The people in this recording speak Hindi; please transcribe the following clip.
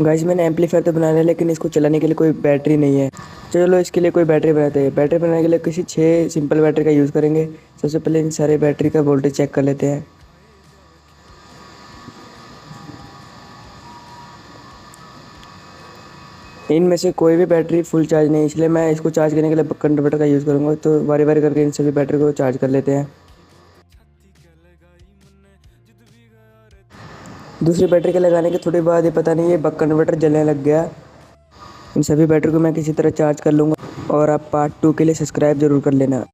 गाइस मैंने एम्पलीफायर तो बना लिया, लेकिन इसको चलाने के लिए कोई बैटरी नहीं है। चलो इसके लिए कोई बैटरी बनाते हैं। बैटरी बनाने के लिए किसी 6 सिंपल बैटरी का यूज़ करेंगे। सबसे पहले इन सारे बैटरी का वोल्टेज चेक कर लेते हैं। इनमें से कोई भी बैटरी फुल चार्ज नहीं, इसलिए मैं इसको चार्ज करने के लिए बक कन्वर्टर का यूज़ करूँगा। तो बारी बारी करके इन सभी बैटरी को चार्ज कर लेते हैं। दूसरी बैटरी के लगाने के थोड़ी बाद ये पता नहीं ये बक कन्वर्टर जलने लग गया। इन सभी बैटरी को मैं किसी तरह चार्ज कर लूँगा। और आप पार्ट 2 के लिए सब्सक्राइब ज़रूर कर लेना।